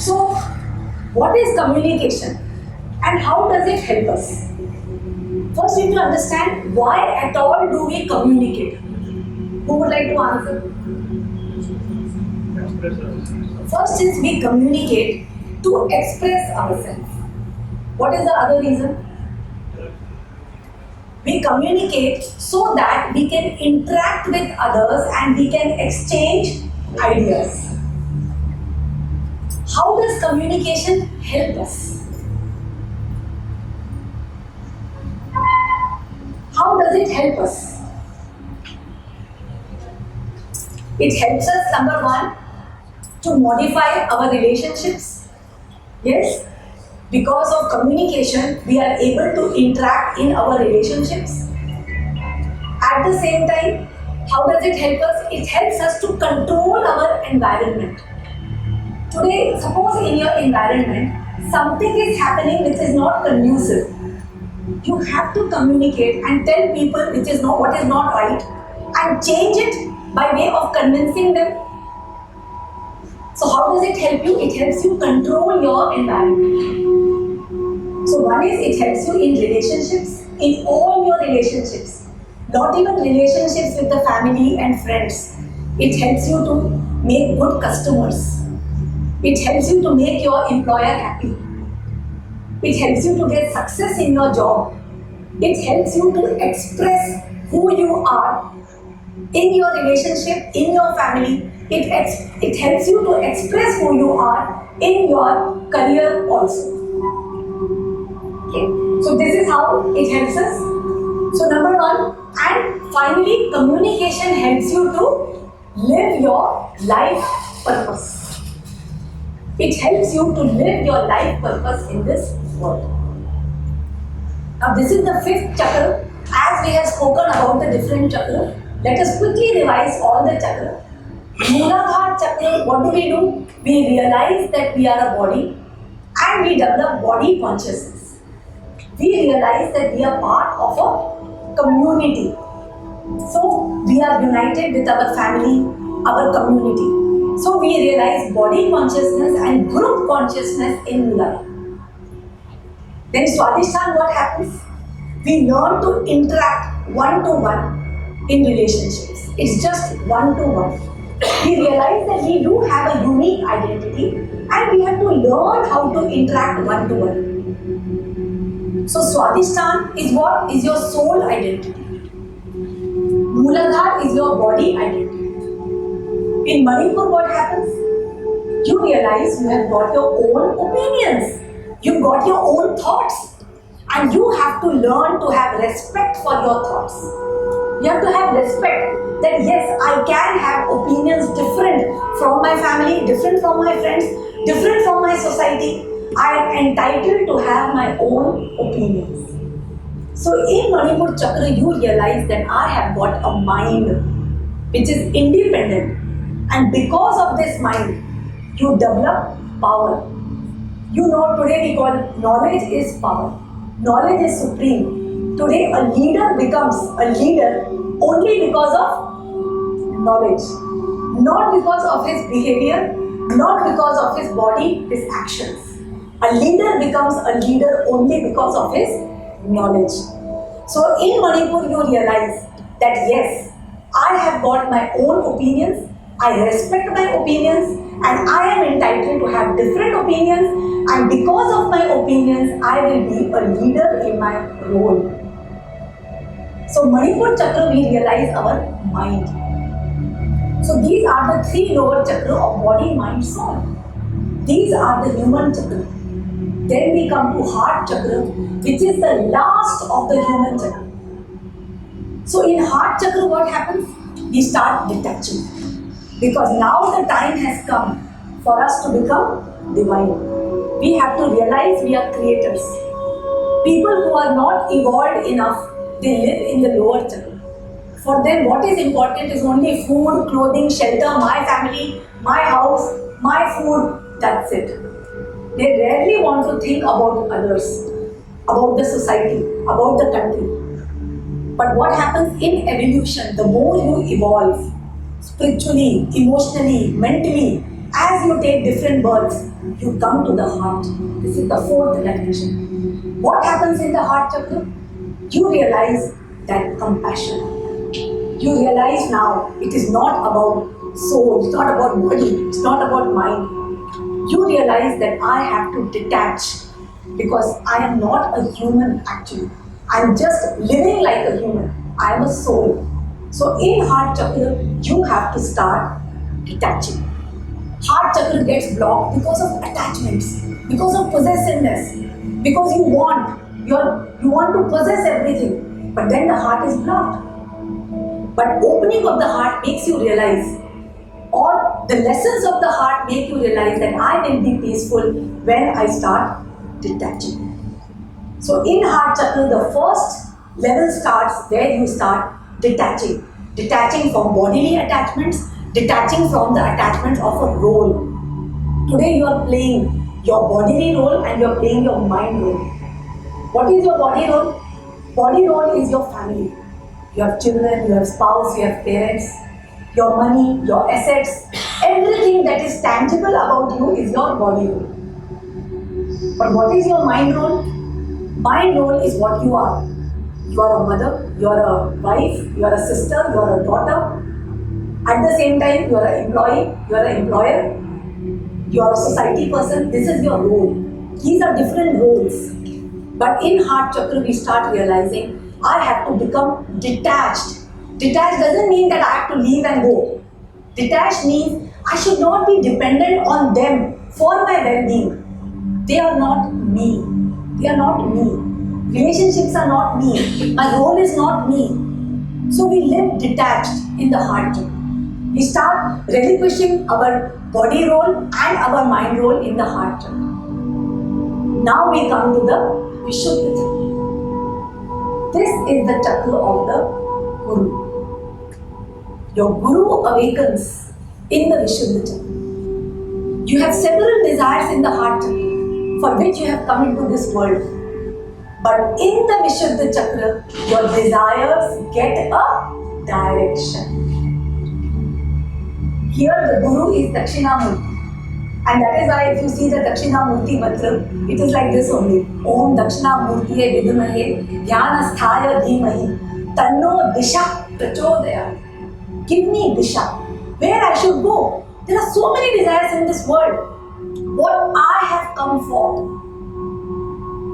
So, what is communication and how does it help us? First, we need to understand why at all do we communicate. Who would like to answer? First is we communicate to express ourselves. What is the other reason? We communicate so that we can interact with others and we can exchange ideas. How does communication help us? How does it help us? It helps us, number one, to modify our relationships. Yes, because of communication, we are able to interact in our relationships. At the same time, how does it help us? It helps us to control our environment. Today, suppose in your environment, something is happening which is not conducive. You have to communicate and tell people what is not right and change it by way of convincing them. So how does it help you? It helps you control your environment. So one is it helps you in relationships, in all your relationships, not even relationships with the family and friends. It helps you to make good customers. It helps you to make your employer happy. It helps you to get success in your job. It helps you to express who you are in your relationship, in your family. It helps you to express who you are in your career also. Okay. So this is how it helps us. So number one, and finally, communication helps you to live your life purpose. It helps you to live your life purpose in this world. Now this is the fifth chakra. As we have spoken about the different chakra, let us quickly revise all the chakra. Muladhara Chakra, what do? We realize that we are a body and we develop body consciousness. We realize that we are part of a community. So we are united with our family, our community. So we realize body consciousness and group consciousness in Muladhara. Then Swadhisthana, what happens? We learn to interact one-to-one in relationships. It's just one-to-one. We realize that we do have a unique identity and we have to learn how to interact one-to-one. So Swadhisthana is what? Is your soul identity. Muladhara is your body identity. In Manipur, what happens? You realize you have got your own opinions. You've got your own thoughts. And you have to learn to have respect for your thoughts. You have to have respect that yes, I can have opinions different from my family, different from my friends, different from my society. I am entitled to have my own opinions. So in Manipur Chakra, you realize that I have got a mind which is independent. And because of this mind, you develop power. You know, today we call knowledge is power. Knowledge is supreme. Today a leader becomes a leader only because of knowledge. Not because of his behavior, not because of his body, his actions. A leader becomes a leader only because of his knowledge. So in Manipur you realize that yes, I have got my own opinions, I respect my opinions and I am entitled to have different opinions, and because of my opinions, I will be a leader in my role. So Manipur Chakra, we realize our mind. So these are the three lower chakra of body, mind, soul. These are the human chakra. Then we come to heart chakra, which is the last of the human chakra. So in heart chakra, what happens? We start detaching. Because now the time has come for us to become divine. We have to realize we are creators. People who are not evolved enough, they live in the lower chakra. For them, what is important is only food, clothing, shelter, my family, my house, my food, that's it. They rarely want to think about others, about the society, about the country. But what happens in evolution, the more you evolve, spiritually, emotionally, mentally, as you take different births, you come to the heart. This is the fourth dimension. What happens in the heart chakra? You realize that compassion. You realize now it is not about soul, it's not about body, it's not about mind. You realize that I have to detach because I am not a human actually. I am just living like a human. I am a soul. So in heart chakra, you have to start detaching. Heart chakra gets blocked because of attachments, because of possessiveness, because you want to possess everything, but then the heart is blocked. But opening of the heart makes you realize, or the lessons of the heart make you realize that I will be peaceful when I start detaching. So in heart chakra, the first level starts where you start detaching. Detaching from bodily attachments, detaching from the attachments of a role. Today you are playing your bodily role and you are playing your mind role. What is your body role? Body role is your family. You have children, you have spouse, you have parents, your money, your assets, everything that is tangible about you is your body role. But what is your mind role? Mind role is what you are. You are a mother, you are a wife, you are a sister, you are a daughter. At the same time, you are an employee, you are an employer, you are a society person. This is your role. These are different roles. But in heart chakra, we start realizing I have to become detached. Detached doesn't mean that I have to leave and go. Detached means I should not be dependent on them for my well-being. They are not me. They are not me. Relationships are not me. My role is not me. So we live detached in the heart chakra. We start relinquishing our body role and our mind role in the heart chakra. Now we come to the Vishuddha Chakra. This is the chakra of the Guru. Your Guru awakens in the Vishuddha Chakra. You have several desires in the heart chakra for which you have come into this world. But in the Vishuddha Chakra, your desires get a direction. Here the Guru is Dakshinamurti. And that is why if you see the Dakshinamurti mantra, it is like this only. Om Dakshinamurtiye Vidmahe Dhyanasthaya Dhimahi Tanno Disha Prachodaya. Give me Disha. Where I should go. There are so many desires in this world. What I have come for.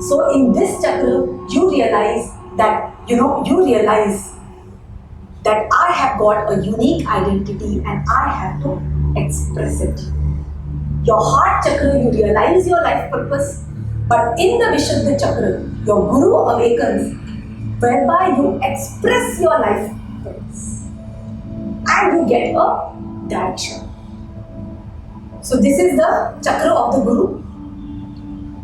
So in this chakra, you realize that, that I have got a unique identity and I have to express it. Your heart chakra, you realize your life purpose, but in the Vishuddha Chakra, your Guru awakens, whereby you express your life purpose and you get a direction. So this is the chakra of the Guru.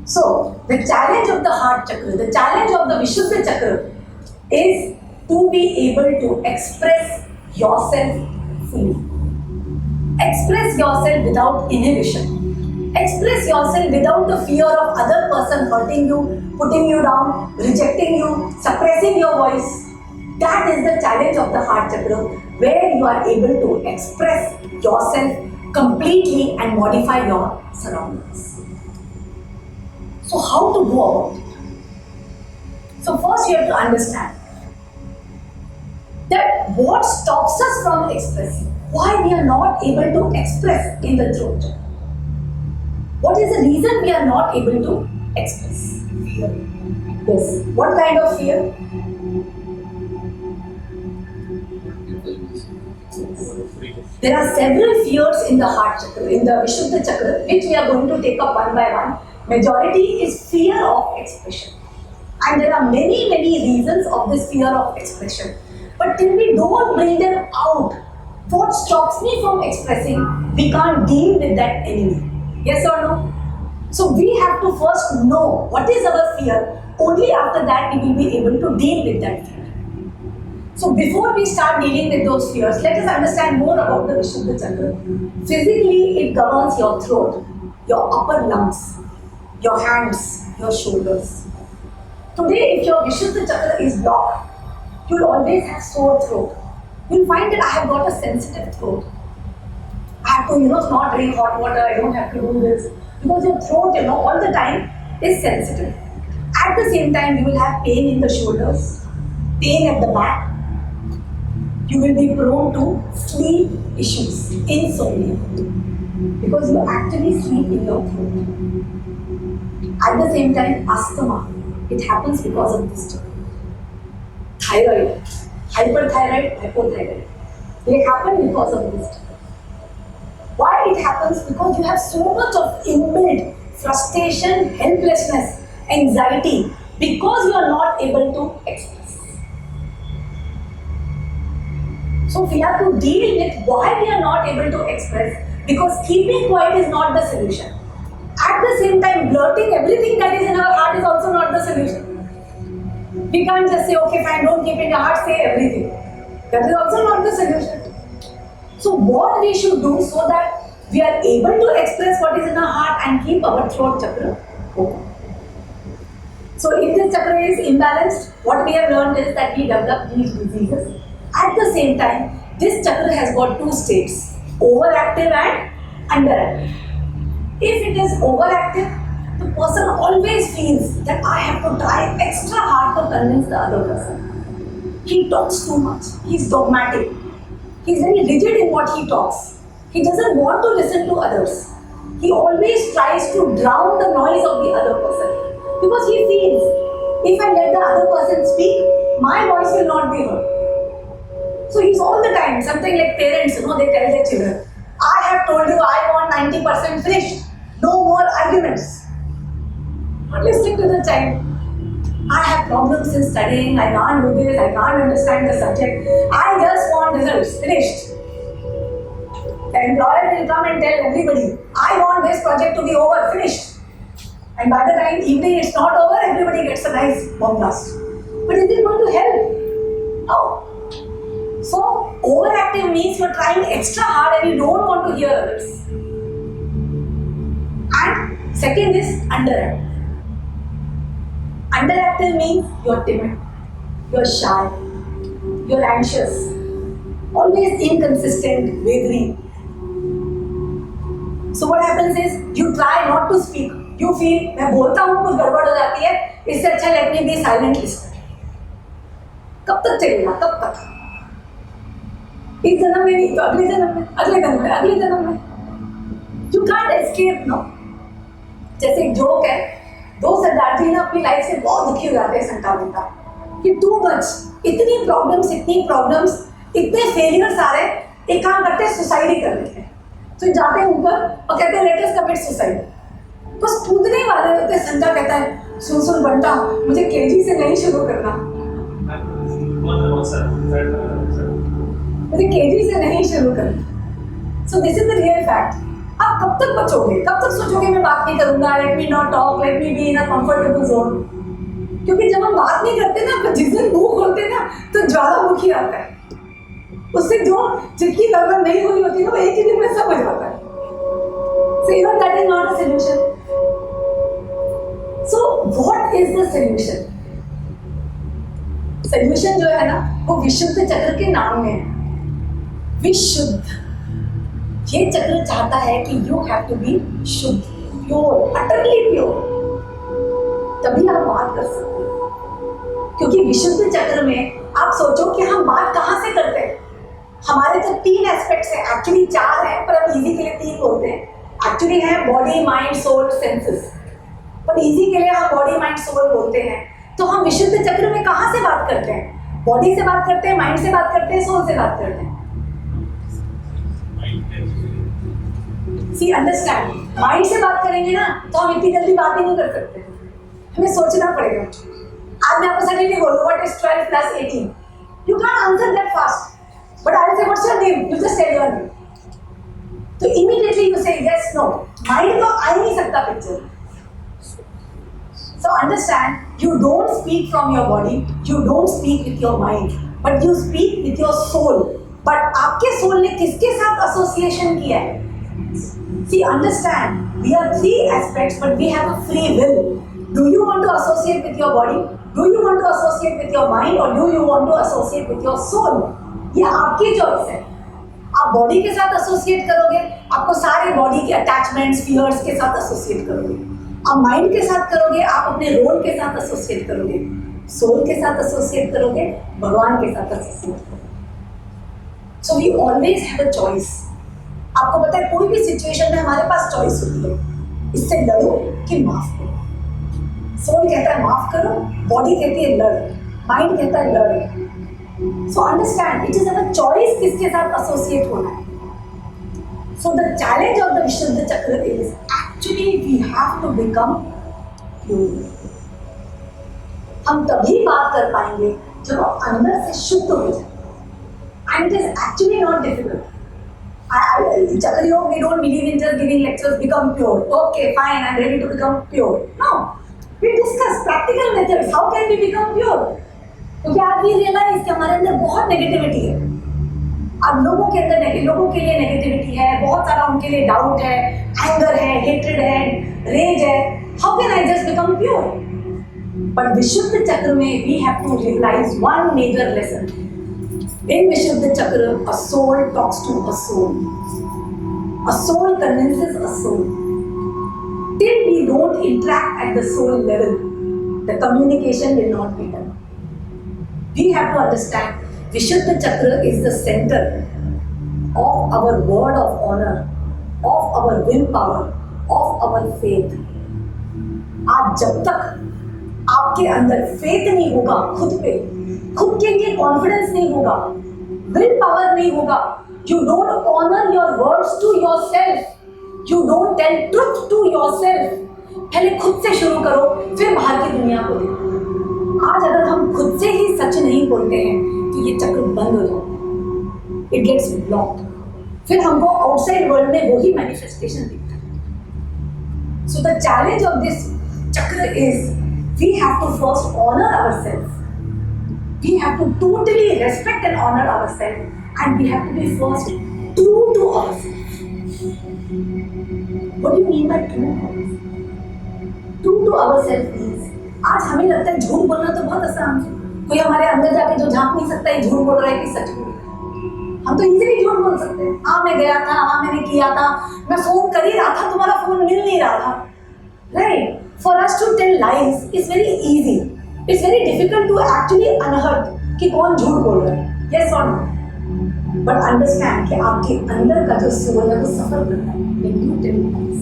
So the challenge of the heart chakra, the challenge of the Vishuddha Chakra is to be able to express yourself fully. Express yourself without inhibition. Express yourself without the fear of other person hurting you, putting you down, rejecting you, suppressing your voice. That is the challenge of the heart chakra, where you are able to express yourself completely and modify your surroundings. So how to go about it? So first you have to understand that what stops us from expressing, why we are not able to express in the throat chakra. What is the reason we are not able to express? Fear. Yes. What kind of fear? There are several fears in the heart chakra, in the Vishuddha Chakra, which we are going to take up one by one. Majority is fear of expression. And there are many, many reasons of this fear of expression. But till we don't bring them out, what stops me from expressing, we can't deal with that enemy. Yes or no? So we have to first know what is our fear. Only after that we will be able to deal with that fear. So before we start dealing with those fears, let us understand more about the Vishuddha Chakra. Physically, it governs your throat, your upper lungs, your hands, your shoulders. Today, if your Vishuddha Chakra is blocked, you'll always have sore throat. You'll find that I have got a sensitive throat. I have to, not drink hot water, I don't have to do this. Because your throat, all the time is sensitive. At the same time, you will have pain in the shoulders, pain at the back. You will be prone to sleep issues, insomnia. Because you actually sleep in your throat. At the same time, asthma. It happens because of this too. Thyroid, hyperthyroid, hypothyroid. They happen because of this. Why it happens? Because you have so much of inbuilt frustration, helplessness, anxiety, because you are not able to express. So we have to deal with why we are not able to express, because keeping quiet is not the solution. At the same time, blurting everything that is in our heart is also not the solution. We can't just say, okay, fine, don't keep in your heart, say everything. That is also not the solution. So what we should do so that we are able to express what is in our heart and keep our throat chakra open. So if this chakra is imbalanced, what we have learned is that we develop these diseases. At the same time, this chakra has got two states, overactive and underactive. If it is overactive, the person always feels that I have to try extra hard to convince the other person. He talks too much. He's dogmatic. He's very rigid in what he talks. He doesn't want to listen to others. He always tries to drown the noise of the other person. Because he feels, if I let the other person speak, my voice will not be heard. So he's all the time, something like parents, they tell their children, I have told you I want 90% finished. No more arguments. Not listening to the child. I have problems in studying, I can't do this, I can't understand the subject. I just want results, finished. The employer will come and tell everybody, I want this project to be over, finished. And by the time evening it's not over, everybody gets a nice bomb blast. But is it going to help? No. So, overactive means you're trying extra hard and you don't want to hear others. And second is underactive. Underactive means you're timid, you're shy, you're anxious, always inconsistent, wavering. So what happens is, you try not to speak. You feel, मैं बोलता हूँ कुछ गड़बड़ हो जाती है, इससे अच्छा let me be silent listener. कब तक चलेगा? कब तक? इस जन्म में नहीं तो अगले जन्म में, अगले जन्म में, अगले जन्म में. You can't escape now. जैसे एक जोक है, दो सरदार जी ना अपनी लाइफ से बहुत दुखी हो जाते हैं संता बनता कि तू बच, इतनी प्रॉब्लम्स, इतने फेलियर्स आ रहे, एक काम करते हैं सुसाइड ही कर लेते हैं. तो जाते हैं ऊपर और कहते हैं लेट अस कमिट सुसाइड. बस कूदने वाले होते हैं. संता कहता है सुन बंटा, मुझे केजी से नहीं शुरू करना, मुझे केजी से नहीं शुरू करना. So this is the real fact. आप कब तक बचोगे? कब तक सोचोगे मैं बात नहीं करूंगा, let me not talk, let me be in a comfortable zone? क्योंकि जब हम बात नहीं करते ना, जिस दिन मुंह खोलते ना, तो ज्वालामुखी आता है. उससे जो जितनी गड़बड़ नहीं हुई होती ना, वो एक ही दिन में सब हो जाता है. So even that is not a solution. So what is the solution? Solution जो है ना, वो विशुद्ध चक्र के नाम में है. विशुद्ध. ये चक्र चाहता है कि you have to be शुद्ध, pure, utterly pure. तभी आप बात कर सकते हैं. क्योंकि विशुद्ध चक्र में आप सोचो कि हम बात कहाँ से करते हैं. हमारे तो 3 एस्पेक्ट्स हैं, एक्चुअली 4 हैं, पर हम इजी के लिए 3 बोलते हैं. एक्चुअली है बॉडी, माइंड, सोल, सेंसेस, पर इजी के लिए हम बॉडी, माइंड, सोल बोलते हैं. तो हम विशुद्ध चक्र में कहाँ से बात करते हैं? बॉडी से बात करते हैं, माइंड से बात करते हैं, सोल से बात करते हैं. सी अंडरस्टैंड, माइंड से बात करेंगे ना तो हम इतनी जल्दी बात ही नहीं कर सकते, हमें सोचना पड़ेगा. आज मैं आपको सडनली बोलूँ what is 12 + 18, you can answer that fast. But I will say, what's your name? You just tell your name. So immediately you say yes, no. Mind तो आ ही नहीं सकता picture. So understand, you don't speak from your body, you don't speak with your mind, but you speak with your soul. But आपके soul ने किसके साथ association किया है? See, understand, we are 3 aspects, but we have a free will. Do you want to associate with your body? Do you want to associate with your mind? Or do you want to associate with your soul? ये आपकी choice है. आप body के साथ associate करोगे, आपको सारे body के अटैचमेंट्स, फियर्स के साथ एसोसिएट करोगे। आप माइंड के साथ करोगे, आप अपने रोल के साथ एसोसिएट करोगे, सोल के साथ एसोसिएट करोगे, भगवान के साथ एसोसिएट करोगे। So we always have a choice. आपको पता है कोई भी सिचुएशन में हमारे पास चॉइस होती है, इससे लड़ो कि माफ करो। सोल कहता है माफ करो, बॉडी कहती है लड़, माइंड कहता है लड़। So understand it is our choice किसके साथ एसोसिएट होना है। So the challenge of the Vishuddha chakra is actually we have to become pure. हम तभी बात कर पाएंगे जब हम अंदर से शुद्ध हो जाए। And it is actually not difficult. Chakra Yoga, we don't believe in just giving lectures, become pure. Okay, fine, I'm ready to become pure. No, we discuss practical methods. How can we become pure? क्योंकि आज we realize कि हमारे अंदर बहुत negativity है। अब लोगों के अंदर लोगों के लिए नेगेटिविटी है, बहुत सारा उनके लिए डाउट है, एंगर है, हेट्रेड है, रेज है। How can I just become pure? But विशुद्ध चक्र में we have to realize one major lesson. In Vishuddha Chakra, a soul talks to a soul. A soul convinces a soul. Till we don't interact at the soul level, the communication will not be done. We have to understand Vishuddha Chakra is the center of our word of honor, of our willpower, of our faith. आज जब तक आपके अंदर faith नहीं होगा खुद पे, खुद के लिए कॉन्फिडेंस नहीं होगा, विल पावर नहीं होगा, you don't honour your words to yourself, you don't tell truth to yourself. पहले खुद से शुरू करो, फिर बाहर की दुनिया को देखो। आज अगर हम खुद से ही सच नहीं बोलते हैं तो ये चक्र बंद हो जाता है, इट गेट्स ब्लॉक्ड। फिर हमको आउटसाइड वर्ल्ड में वही मैनिफेस्टेशन दिखता है। So the challenge of this चक्र is we have to first honor ourselves. We have to totally respect and honor ourselves, and we have to be first true to ourselves. What do you mean by true to ourselves? True to ourselves means आज हमें लगता है झूठ बोलना तो बहुत आसान है। कोई हमारे अंदर जाके जो झांक नहीं सकता है झूठ बोल रहा है कि सच बोल रहा है। हम तो इजीली झूठ बोल सकते हैं। हाँ मैं गया था, हाँ मैंने किया था, मैं फोन कर ही रहा था, तुम्हारा फोन मिल नहीं रहा था, right? For us to tell lies is very easy. It's very difficult to actually unearth कि कौन झूठ बोल रहा है, yes or no. But understand कि आपके अंदर का जो सोल है वो सफर करता है when you tell lies.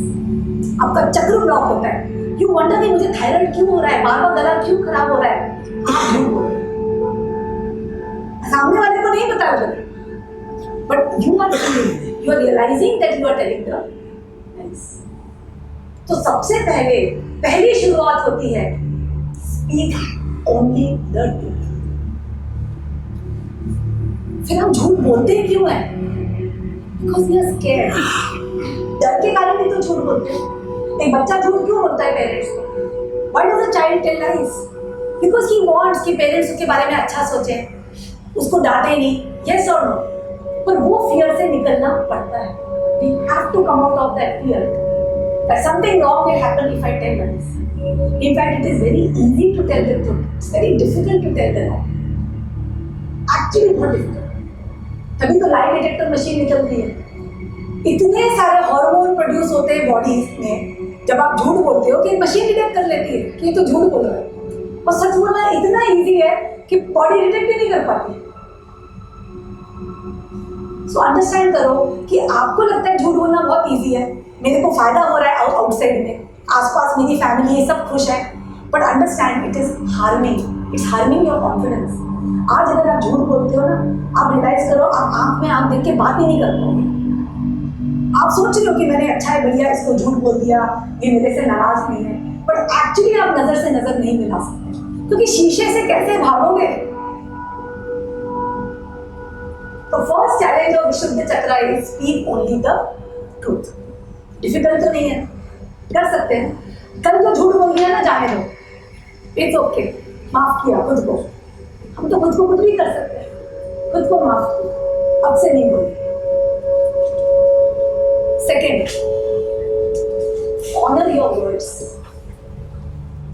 आपका चक्र ब्लॉक होता है। You wonder कि मुझे थायराइड क्यों हो रहा है, बार बार गला क्यों खराब हो रहा है, आप झूठ बोल रहे हैं। सामने वाले को नहीं पता लग रहा, but you are feeling, you are realizing that you are telling the lies. तो सबसे पहली शुरुआत होती है स्पीक ओनली द ट्रूथ। फिर हम झूठ बोलते हैं क्यों है? Because we are scared. डर के कारण ही तो झूठ बोलते हैं। एक बच्चा झूठ क्यों बोलता है पेरेंट्स को? Why does a child tell lies? Because he wants कि पेरेंट्स उसके बारे में अच्छा सोचें, उसको डांटे नहीं, यस और नो। पर वो फियर से निकलना पड़ता है। We have to come out of that fear that something wrong will happen if I tell lies. In fact, it is very easy to tell the truth. It's very difficult to tell the lie. Actually, not difficult. तभी तो lie detector machine निकलती है। इतने सारे hormone produce होते हैं body में जब आप झूठ बोलते हो कि मशीन डिटेक्ट कर लेती है कि ये तो झूठ बोल रहा है। और सच बोलना इतना इजी है कि बॉडी डिटेक्ट ही नहीं कर पाती। सो अंडरस्टैंड करो कि आपको लगता है झूठ बोलना बहुत इजी है, मेरे को फायदा हो रहा है आउटसाइड में, आसपास मेरी फैमिली है, सब खुश है, but understand it is harming, it's harming your confidence. आज अगर आप झूठ बोलते हो ना, आप रियलाइज करो आप आंख में आंख देख के बात ही नहीं कर पाओगे। आप सोच रहे हो कि मैंने अच्छा है, बढ़िया, इसको झूठ बोल दिया, ये मेरे से नाराज नहीं है, बट एक्चुअली आप नजर से नजर नहीं मिला सकते, क्योंकि शीशे से कैसे भागोगे? तो फर्स्ट चैलेंज ऑफ विशुद्ध chakra is speak only the truth. Difficult तो नहीं है, कर सकते हैं। कल तो झूठ बोल दिया ना, जाने दो, इट्स ओके, माफ किया खुद को। हम तो खुद को खुद भी कर सकते हैं, खुद को माफ किया, अब से नहीं बोले। Second, honour your words.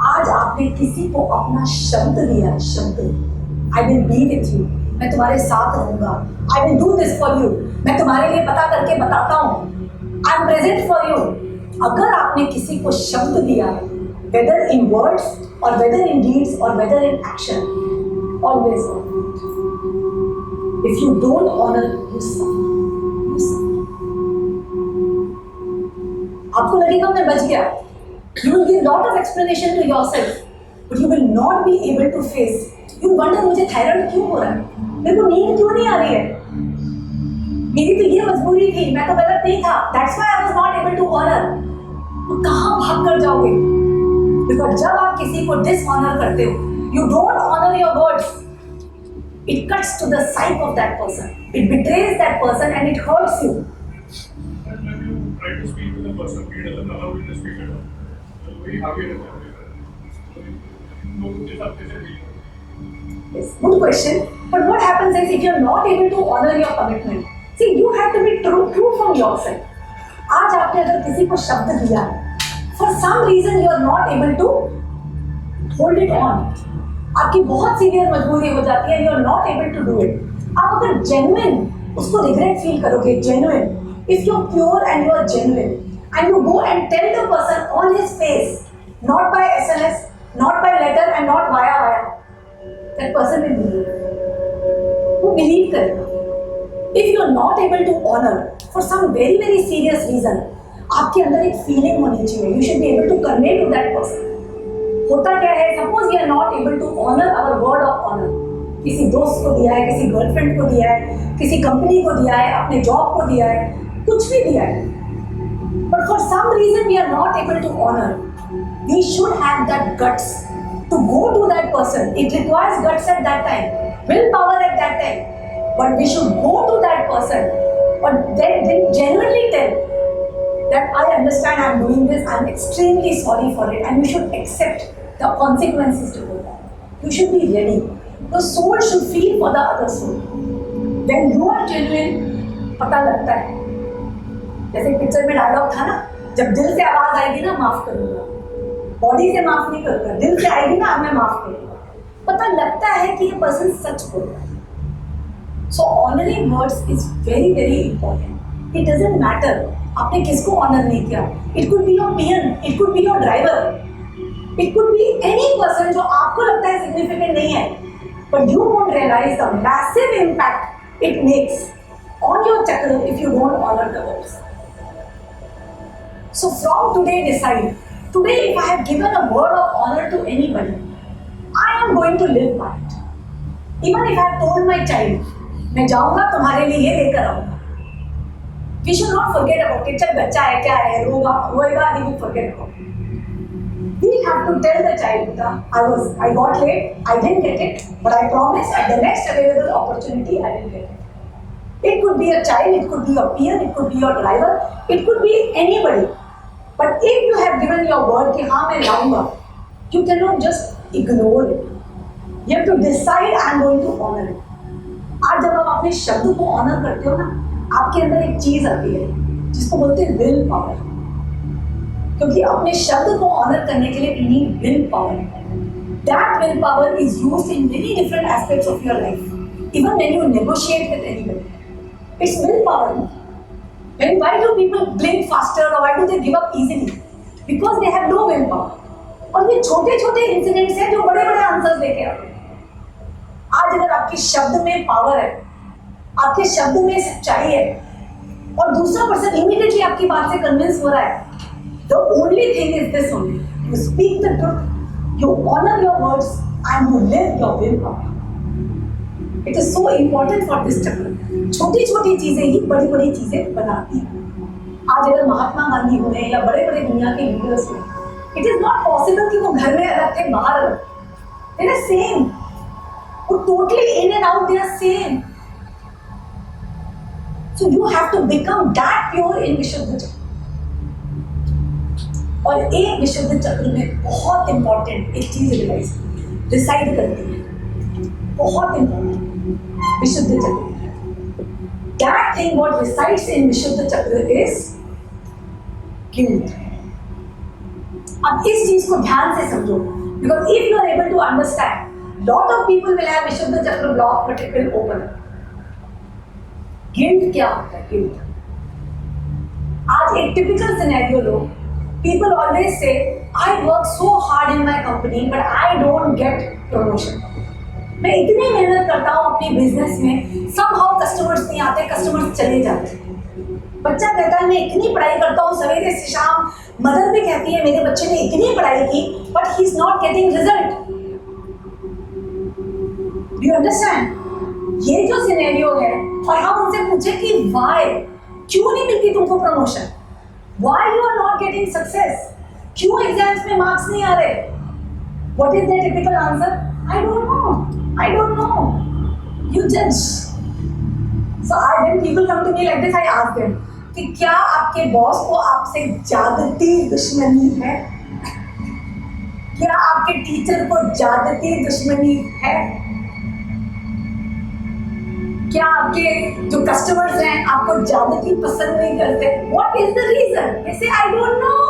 आज आपने किसी को अपना शब्द दिया, शब्द, I will be with you, मैं तुम्हारे साथ रहूंगा, I will do this for you, मैं तुम्हारे लिए पता करके बताता हूँ, I am present for you. अगर आपने किसी को शब्द दिया है, वेदर इन वर्ड्स और वेदर इन डीड्स और whether in action, always if you don't honour you suffer. आपको लगेगा मैं बच गया, you will give lot of explanation to yourself, but you will not be able to face. You wonder मुझे thyroid क्यों हो रहा है, मेरे को नींद क्यों नहीं आ रही है, मेरी तो ये मजबूरी थी, मैं तो गलत नहीं था, that's why I was not able to honor। तो कहाँ भाग कर जाओगे? Because जब आप किसी को डिसऑनर करते हो, you don't honor your words, it cuts to the psyche of that person, it betrays that person and it hurts you। And when you try to speak with the person, he doesn't allow you to speak at all. Very happy with that. Yes, good question. But what happens is if you're not able to honor your commitment, see, you have to be true from yourself. आज आपने अगर किसी को शब्द दिया है, for some reason you are not able to hold it on, आपकी बहुत सीवियर मजबूरी हो जाती है, you are not able to do it। आप अगर genuine उसको regret feel करोगे, genuine, if you're pure and you are genuine, and you go and tell the person on his face, not by SMS, not by letter and not via, that person will believe, who believe करेगा। If you are not able to honor for some very very serious reason, आपके अंदर एक feeling होनी चाहिए, you should be able to convey to that person। होता क्या है, suppose we are not able to honor our word of honor, किसी दोस्त को दिया है, किसी गर्लफ्रेंड को दिया है, किसी कंपनी को दिया है, अपने जॉब को दिया है, कुछ भी दिया है, but for some reason we are not able to honor, we should have that guts to go to that person। It requires guts at that time, willpower at that time, but we should go to that person and then genuinely tell that I understand I am doing this, I am extremely sorry for it, and you should accept the consequences to do that। You should be ready, the soul should feel for the other soul। When you are genuine, पता लगता है, जैसे picture में dialogue था ना, जब दिल से आवाज आएगी ना माफ करूंगा, बॉडी से माफ नहीं करूंगा, दिल से आएगी ना मैं माफ करूंगा, पता लगता है कि ये पर्सन सच बोल रहा है। So honouring words is very very important. It doesn't matter आपने किसको ऑनर नहीं किया, it could be your peon, it could be your driver, it could be any person जो आपको लगता है सिग्निफिकेंट नहीं है, but you won't realise the massive impact it makes on your chakra if you don't honor the words। So from today decide, today if I have given a word of honor to anybody, I am going to live by it। Even if I have told my child, मैं जाऊंगा तुम्हारे लिए ये लेकर आऊंगा, we should not forget about it। चल बच्चा है, क्या है, रोगा रोएगा, he will forget about it। We have to tell the child, I got late, I didn't get it, but I promise at the next available opportunity I will get it। It could be a child, it could be your peer, it could be your driver, it could be anybody। But if you have given your word कि हाँ मैं लाऊंगा, you cannot just ignore it। You have to decide I am going to honor it। आज जब आप अपने शब्द को ऑनर करते हो ना, आपके अंदर एक चीज आती है जिसको बोलते हैं विल पावर, क्योंकि अपने शब्द को ऑनर करने के लिए you need will power. That will power is used in many different aspects of your life, even when you negotiate with anybody। It's willpower। Why do people blink faster or why do they give up easily? Because they have no willpower। और ये छोटे छोटे incidents हैं जो बड़े बड़े answers लेके आते हैं। आज अगर आपके शब्द में पावर है, आपके शब्द में सच्चाई है, और दूसरा पर्सन इमीडिएटली आपकी बात से कन्विंस हो रहा है, the only thing is this only, you speak the truth, you honor your words and you live your willpower। It is so important for this chakra। छोटी छोटी चीजें ही बड़ी बड़ी चीजें बनाती हैं। आज अगर महात्मा गांधी हुए या बड़े बड़े दुनिया के लीडर्स हुए, इट इज नॉट पॉसिबल कि वो घर में अलग थे, बाहर अलग, दे आर सेम, वो totally in and out they are same. So you have to become that pure in Vishuddha chakra. और एक विशुद्ध चक्र में बहुत इंपॉर्टेंट एक चीज डिसाइड करती है, बहुत इंपॉर्टेंट, विशुद्ध चक्र। That thing what resides in Vishuddha Chakra is guilt। अब इस चीज को ध्यान से समझो, because if you are able to understand Lot of people will have Vishuddha Chakra block, but it will open up. Guilt क्या होता है? Guilt. आज एक typical scenario low. People always say, I work so hard in my company, but I don't get promotion. मैं इतनी मेहनत करता हूँ अपनी बिजनेस में, somehow customers नहीं आते, customers चले जाते. बच्चा कहता है मैं इतनी पढ़ाई करता हूँ सवेरे से शाम. मदर भी कहती है मेरे बच्चे ने इतनी पढ़ाई की, but he is not getting result. Do you understand? ये जो सिनेरियो है, और हम उनसे पूछे कि why, क्यों नहीं मिलती तुमको promotion? Why you are not getting success? क्यों एग्जाम्स में मार्क्स नहीं आ रहे? What is their typical answer? I don't know. I don't know. You judge. So when people come to me like this, I ask them कि क्या आपके boss को आपसे ज्यादती दुश्मनी है? क्या आपके टीचर को ज्यादती दुश्मनी है? क्या आपके जो कस्टमर्स हैं आपको ज्यादती पसंद नहीं करते? What is the reason? They say I don't know.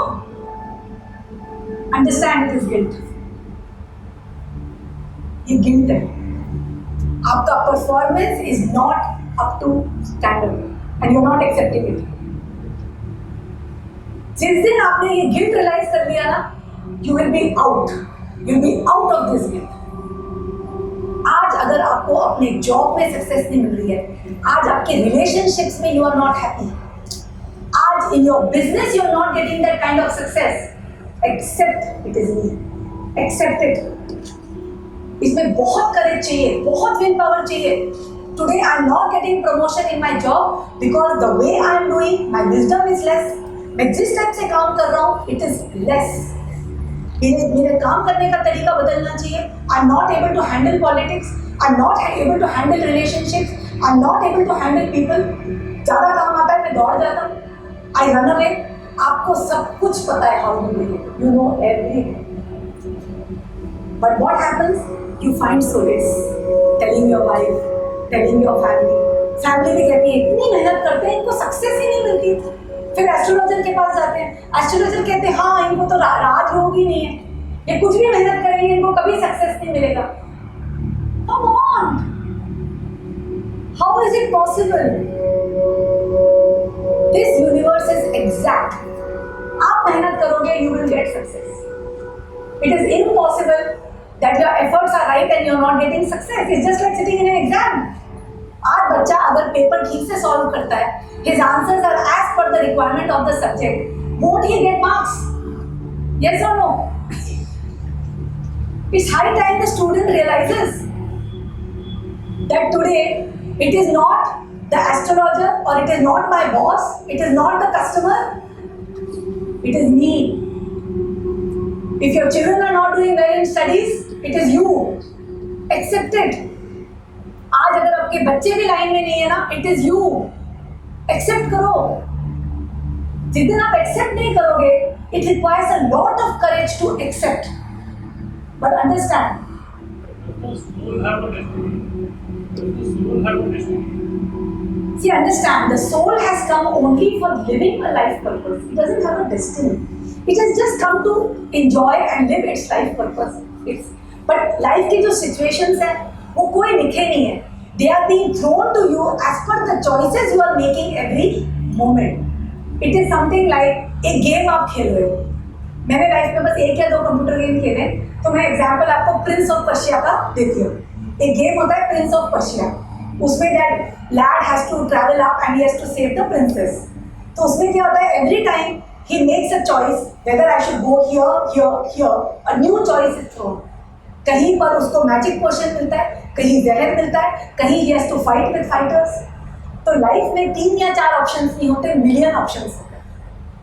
Understand it is guilt. ये गिल्ट है. आपका performance is not up to standard and you are not accepting it. जिस दिन आपने ये गिल्ट रियलाइज कर लिया ना, you will be out. You will be out of this guilt. आज अगर आपको अपने जॉब में सक्सेस नहीं मिल रही है, आज आपके रिलेशनशिप्स में यू आर नॉट हैप्पी, आज in your business you are not getting that kind of success, accept it is me. Accept it. इसमें बहुत करेज चाहिए, बहुत विल पावर चाहिए. Today I am not getting promotion in my job because the way I am doing my wisdom is less. मैं जिस type से काम कर रहा हूँ इट इज लेस. मेरे काम करने का तरीका बदलना चाहिए. I am not able to handle politics, I am not able to handle relationships, I am not able to handle people. ज़्यादा काम आता है मैं दौड़ जाता हूँ, आई रन अवे. आपको सब कुछ पता है how to do it, you know everything. But what happens, you find solace telling your wife, telling your family. Family भी कहती है इतनी मेहनत करते हैं, इनको सक्सेस ही नहीं मिलती. फिर एस्ट्रोलॉजर के पास जाते हैं, एस्ट्रोलॉजर कहते हैं हाँ इनको तो राजयोग ही नहीं है, ये कुछ भी मेहनत करेंगे इनको कभी सक्सेस नहीं मिलेगा. Come on, how is it possible? This universe is exact. आप मेहनत करोगे you will get success. It is impossible that your efforts are right and you are not getting success. It's just like sitting in an exam. आज बच्चा अगर paper ठीक से solve करता है, his answers are as per the requirement of the subject, won't he get marks? Yes or no? It's high time the student realizes that today it is not the astrologer or it is not my boss, it is not the customer, it is me. If your children are not doing well in studies, it is you. Accept it. आज अगर आपके बच्चे भी line में नहीं है ना, it is you. Accept करो. जिस दिन आप एक्सेप्ट नहीं करोगे, it requires a lot of courage to accept. But understand, see, understand, the soul has come only for living a life purpose. It doesn't have a destiny. It has just come to enjoy and live its life purpose. But life की जो situations हैं वो कोई लिखे नहीं है. They are being thrown to you as per the choices you are making every moment. It is something like एक game आप खेल रहे हो. मैंने लाइफ में बस एक या दो कंप्यूटर गेम खेले, तो मैं एग्जाम्पल आपको प्रिंस ऑफ पर्शिया का देती हूँ. एक गेम होता है प्रिंस ऑफ पर्शिया. उसमें that lad has to travel up and he has to save the princess. तो उसमें क्या होता है, every time he makes a choice whether I should go here here here, a new choice is thrown. कहीं पर उसको magic potion मिलता है, कहीं जहर मिलता है, कहीं he has to fight with fighters. तो लाइफ में 3 या 4 ऑप्शंस नहीं होते, मिलियन ऑप्शंस होते हैं.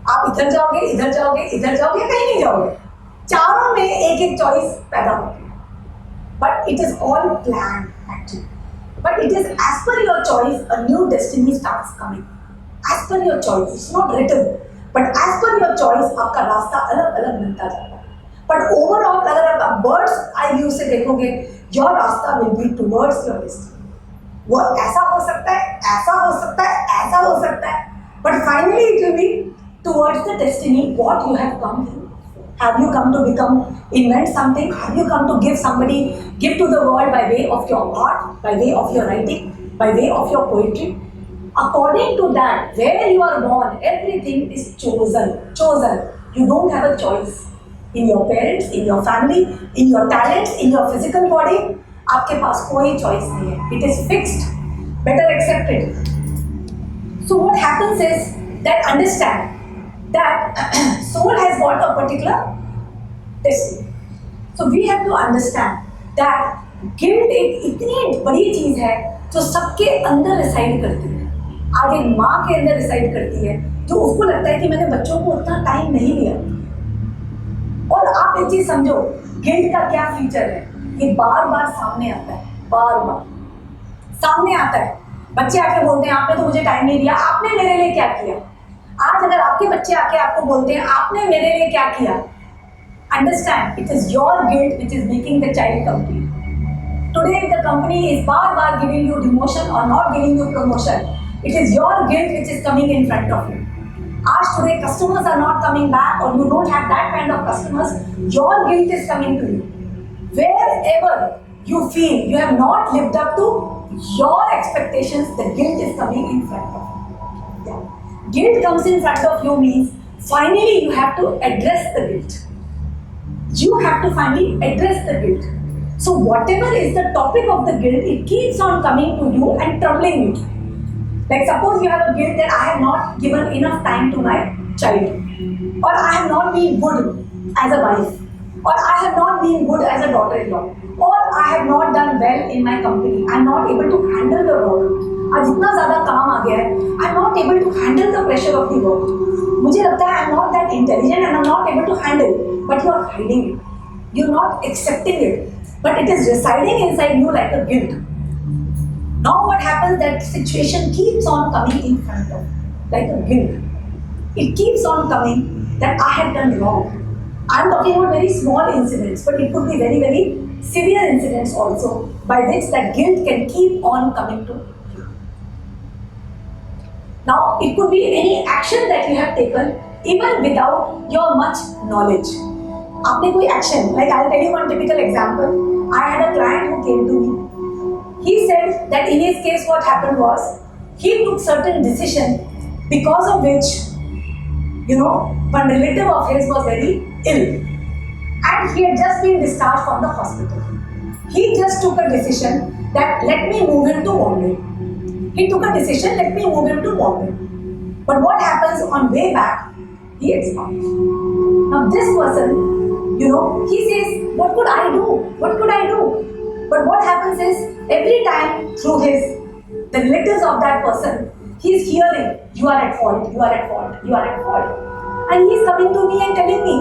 आप इधर जाओगे, इधर जाओगे, इधर जाओगे, कहीं नहीं जाओगे. चारों में एक एक चॉइस पैदा होती है. But it is all plan actually. But it is as per your choice a new destiny starts coming. As per your choice, it's not written, but as per your choice आपका रास्ता अलग अलग मिलता जाता है. बट ओवरऑल अगर आप birds eye view से देखोगे, योर रास्ता will be towards your destiny. वो ऐसा हो सकता है, ऐसा हो सकता है, ऐसा हो सकता है, but finally it will be towards the destiny what you have come here. Have you come to invent something? Have you come to give to the world by way of your art, by way of your writing, by way of your poetry? According to that, where you are born, everything is chosen. Chosen. You don't have a choice. In your parents, in your family, in your talents, in your physical body, आपके पास कोई choice नहीं है. It is fixed. Better accept it. So what happens is that understand that soul has got a particular destiny. So we have to understand that guilt एक इतनी बड़ी चीज है जो सबके अंदर रिसाइड करती है. आज एक माँ के अंदर रिसाइड करती है जो उसको लगता है कि मैंने बच्चों को उतना टाइम नहीं दिया. और आप एक चीज समझो, गिल्ट का क्या फीचर है, ये बार बार सामने आता है, बार बार सामने आता है. बच्चे आके बोलते हैं आपने तो मुझे टाइम नहीं दिया, आपने मेरे लिए क्या किया. आज अगर आपके बच्चे आके आपको बोलते हैं आपने मेरे लिए क्या किया, understand it is your guilt which is making the child complete. Today if the company is bar giving you demotion or not giving you promotion, it is your guilt which is coming in front of you. As today customers are not coming back or you don't have that kind of customers, your guilt is coming to you. Wherever you feel you have not lived up to your expectations, the guilt is coming in front of you. Yeah. Guilt comes in front of you means finally you have to address the guilt. You have to finally address the guilt. So whatever is the topic of the guilt, it keeps on coming to you and troubling you. Like suppose you have a guilt that I have not given enough time to my child, or I have not been good as a wife, or I have not been good as a daughter-in-law, or I have not done well in my company. I am not able to handle the work. आज इतना ज़्यादा काम आ गया है, I am not able to handle the pressure of the work. मुझे लगता है I am not that intelligent and I am not able to handle. But you are hiding it. You are not accepting it. But it is residing inside you like a guilt. Now what happens, that situation keeps on coming in front of you, like a guilt. It keeps on coming that I have done wrong. I am talking about very small incidents, but it could be very, very severe incidents also, by which that guilt can keep on coming to you. Now it could be any action that you have taken, even without your much knowledge. आपने कोई action, like I'll tell you one typical example. I had a client who came to me. He said that in his case what happened was, he took certain decision because of which, one relative of his was very ill. And he had just been discharged from the hospital. He just took a decision that let me move him to Bombay. He took a decision, let me move him to Bombay. But what happens on way back, he expires. Now this person, he says, what could I do? What could I do? But what happens is, every time through the relatives of that person, he is hearing, you are at fault, you are at fault, you are at fault. And he is coming to me and telling me,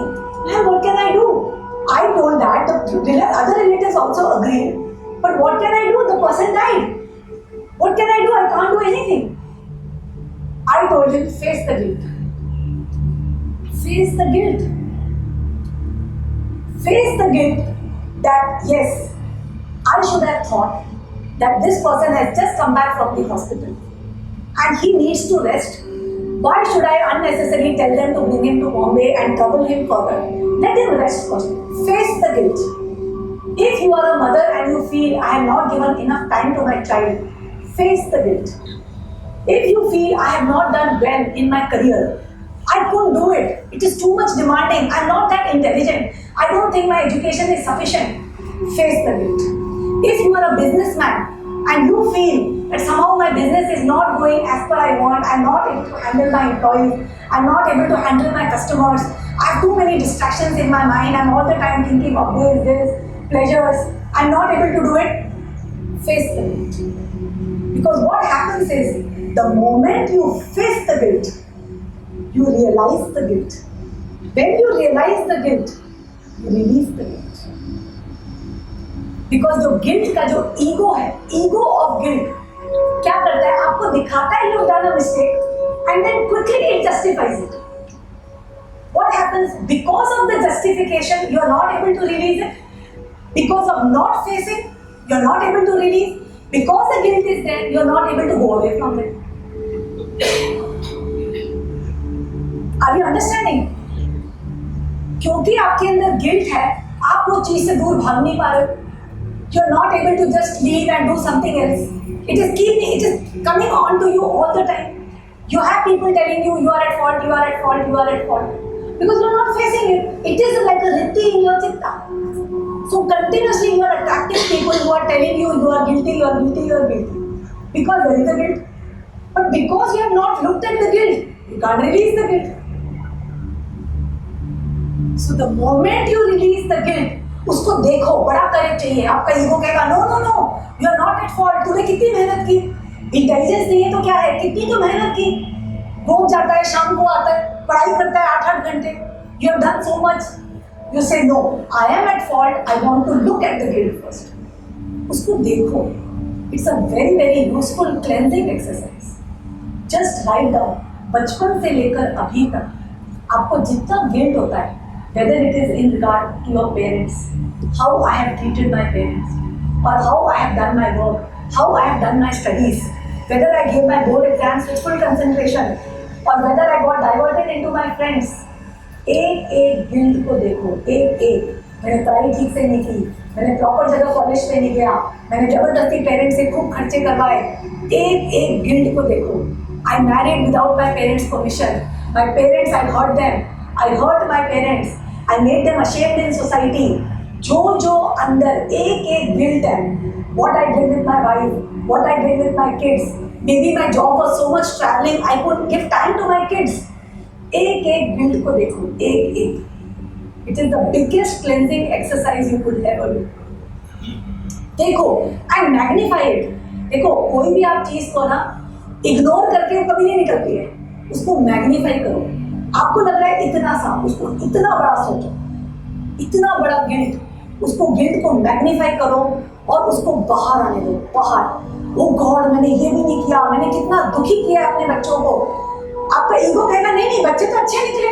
man, what can I do? I told that, the other relatives also agreed. But what can I do? The person died. What can I do? I can't do anything. I told him, face the guilt. Face the guilt. Face the guilt that, yes, I should have thought that this person has just come back from the hospital and he needs to rest. Why should I unnecessarily tell them to bring him to Bombay and trouble him further? Let him rest first. Face the guilt. If you are a mother and you feel I have not given enough time to my child, face the guilt. If you feel I have not done well in my career, I couldn't do it, it is too much demanding, I am not that intelligent, I don't think my education is sufficient, face the guilt. If you are a businessman and you feel that somehow my business is not going as per I want, I am not able to handle my employees, I am not able to handle my customers, I have too many distractions in my mind, I am all the time thinking of this, pleasures, I am not able to do it, face the guilt. Because what happens is, the moment you face the guilt, you realize the guilt. When you realize the guilt, you release the guilt. Because जो guilt का जो ego है, ego of guilt, क्या करता है? आपको दिखाता है you've done a mistake, and then quickly it justifies it. What happens? Because of the justification, you are not able to release it. Because of not facing, you are not able to release. Because the guilt is there, you are not able to go away from it. Are you understanding? क्योंकि आपके अंदर guilt है, आप वो चीज से दूर भाग नहीं पा रहे हो. You are not able to just leave and do something else. It is coming on to you all the time. You have people telling you are at fault, you are at fault, you are at fault. Because you are not facing it. It is like a ritti in your chitta. So continuously you are attracting people who are telling you are guilty, you are guilty, you are guilty. Because there is a guilt. But because you have not looked at the guilt, you can't release the guilt. So the moment you release the guilt, उसको देखो, बड़ा correct चाहिए. आपका ego कहेगा no no no, you are not at fault. तूने कितनी मेहनत की. इंटेलिजेंस नहीं है तो क्या है, कितनी तो मेहनत की. रोज जाता है, शाम को आता है, पढ़ाई करता है 8-8 घंटे. You have done so much. You say no, I am at fault, I want to look at the guilt first. उसको देखो. It's a very very useful cleansing exercise. Just write down, बचपन से लेकर अभी तक आपको जितना गिल्ट होता है, whether it is in regard to your parents, how I have treated my parents, or how I have done my work, how I have done my studies, whether I gave my board exams with full concentration, or whether I got diverted into my friends. एक एक guilt को देखो, एक एक. मैंने पढ़ाई ठीक से नहीं की, मैंने प्रॉपर जगह कॉलेज पे नहीं गया, मैंने जबरदस्ती पेरेंट्स से खूब खर्चे करवाए. एक एक गिल्ट को देखो. I married without my parents' permission. My parents, I hurt them. I hurt my parents. I made them ashamed in society. जो अंदर एक एक गिल्ट है. What I did with my wife, what I did with my kids. Maybe my job was so much traveling, I couldn't give time to my kids. एक एक guilt को देखो, एक एक. It is the biggest cleansing exercise you could ever do. देखो and magnify it. देखो कोई भी आप चीज को ना इग्नोर करके वो कभी नहीं निकलती है. उसको मैग्नीफाई करो. आपको लग रहा है इतना सा, उसको इतना बड़ा सोचो. इतना बड़ा गिल्ट, उसको गिल्ट को मैग्नीफाई करो और उसको बाहर आने दो. बाहर. ओ गॉड, मैंने ये भी नहीं किया, मैंने कितना दुखी किया अपने बच्चों को. आपका ईगो कहेगा नहीं नहीं, बच्चे तो अच्छे निकले,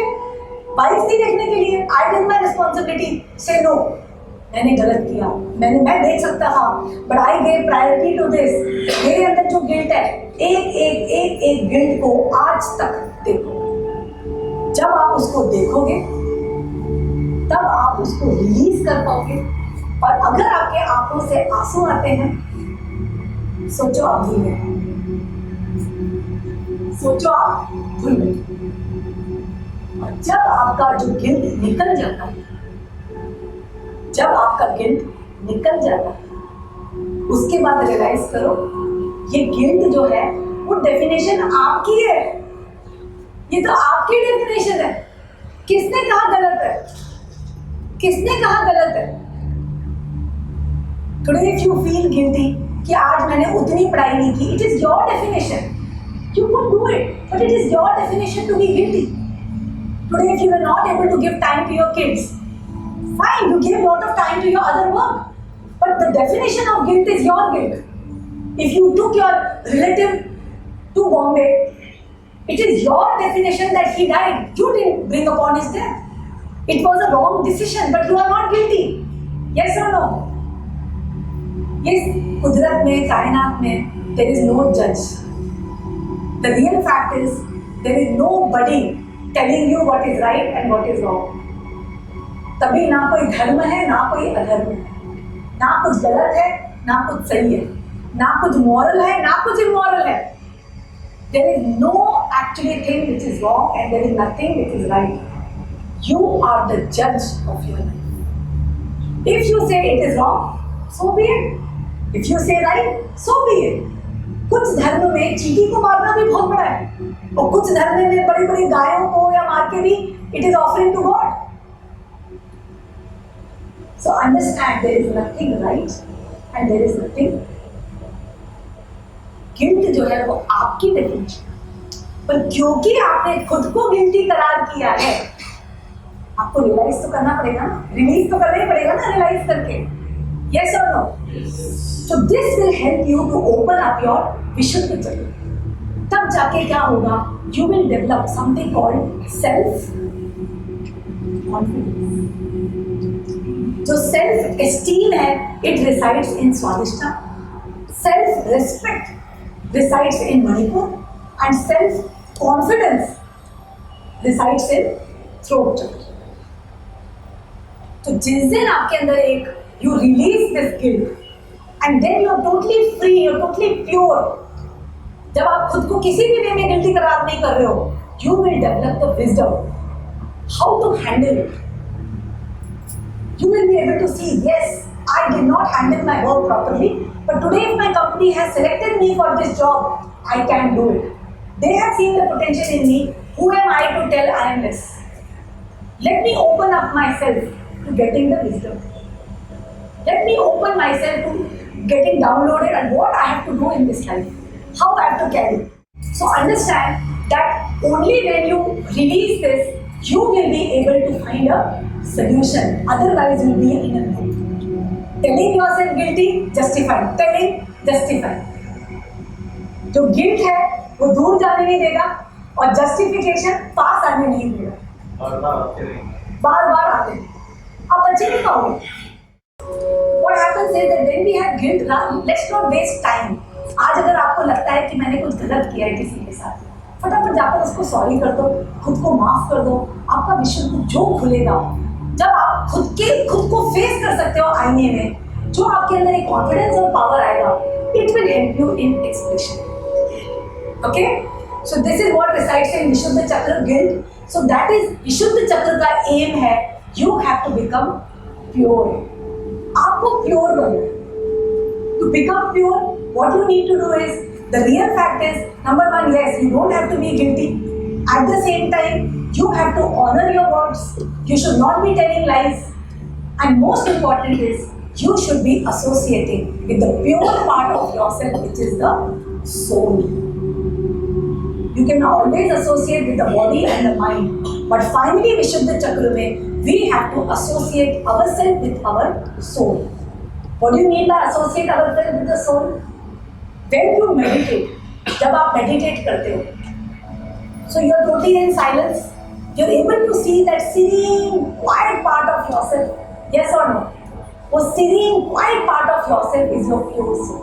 वाइफ थी देखने के लिए. I did my responsibility. Say no, मैंने गलत किया, मैं देख सकता था, but I gave priority to this. मेरे अंदर जो गिल्ट है, एक गिल्ट को आज तक देखो. जब आप उसको देखोगे तब आप उसको रिलीज कर पाओगे. और अगर आपके आंखों से आंसू आते हैं, सोचो आप भूल गए. सोचो आप भूल गए. और जब आपका जो गिल्ट निकल जाता है, जब आपका गिल्ट निकल जाता है, उसके बाद रियलाइज करो ये गिल्ट जो है वो डेफिनेशन आपकी है. ये तो आपकी डेफिनेशन है. किसने कहा गलत है? किसने कहा गलत है? Today if you feel guilty कि आज मैंने उतनी पढ़ाई नहीं की, it is your definition. You could do it, but it is your definition to be guilty. Today if you are not able to give time to your kids, fine, you gave a lot of time to your other work, but the definition of guilt is your guilt. If you took your relative to Bombay, it is your definition that he died. You didn't bring upon his death. It was a wrong decision, but you are not guilty. Yes or no? Yes, कुदरत में, कायनात में, there is no judge. The real fact is, there is nobody telling you what is right and what is wrong. तभी ना कोई धर्म है, ना कोई अधर्म है, ना कुछ गलत है, ना कुछ सही है, ना कुछ मॉरल है, ना कुछ इमोरल है. There is no actually thing which is wrong and there is nothing which is right. You are the judge of your life. If you say it is wrong, so be it. If you say right, so be it. कुछ धर्म में चींटी को मारना भी बहुत बड़ा है, और कुछ धर्म में बड़ी बड़ी गायों को या मार के भी it is offering to God. So understand there is nothing right and there is nothing. Guilt जो है वो आपकी डेफिनेशन, पर क्योंकि आपने खुद को गिल्टी करार किया है, आपको रियलाइज तो करना पड़ेगा ना. रिलीज तो करना ही पड़ेगा ना, रियलाइज करके. Yes or no? So this will help you to open up your विशुद्ध चक्र. तब जाके क्या होगा? You will develop something called self confidence. जो सेल्फ एस्टीम है, it resides in Swadhisthana. Self respect resides in Manipura and self confidence resides in throat chakra. तो जिस दिन आपके अंदर एक you release this guilt and then you're totally free, you're totally pure. जब आप खुद को किसी भी वे में गिल्टी करार नहीं कर रहे हो, you will develop the wisdom how to handle it. You will be able to see, yes, I did not handle my work properly, but today if my company has selected me for this job, I can do it. They have seen the potential in me. Who am I to tell I am less? Let me open up myself to getting the wisdom. Let me open myself to getting downloaded and what I have to do in this life. How I have to carry. So understand that only when you release this, you will be able to find a solution. Otherwise, you will be in a loop. Telling yourself guilty, justify. Telling, justify. जो guilt है वो दूर जाने नहीं देगा और justification पास आने नहीं देगा. बार बार आते हैं. आप बचे नहीं पाओगे. What happens is that when we have guilt, let's not waste time. आज अगर आपको लगता है कि मैंने कुछ गलत किया है किसी के साथ, फटाफट जाकर उसको सॉरी कर दो, खुद को माफ कर दो. आपका विश्व जो खुलेगा जब आप खुद को फेस कर सकते हो आईने में, जो आपके अंदर एक कॉन्फिडेंस और पावर आएगा, it will help you in expression. Okay, so this is what resides in Vishuddha चक्र, गिल्ट. सो दैट इज विशुद्ध चक्र का एम है, you have to become pure. आपको प्योर बनना. To become pure, what you need to do is, the real fact is, number one, yes, you don't have to be guilty. At the same time, you have to honor your words. You should not be telling lies. And most important is, you should be associating with the pure part of yourself, which is the soul. You can always associate with the body and the mind. But finally, Vishuddha Chakra mein, we have to associate ourselves with our soul. What do you mean by associate ourselves with the soul? When you meditate, जब आप meditate करते हो, so you are totally in silence. You are able to see that serene, quiet part of yourself. Yes or no? वो serene, quiet part of yourself is your pure soul.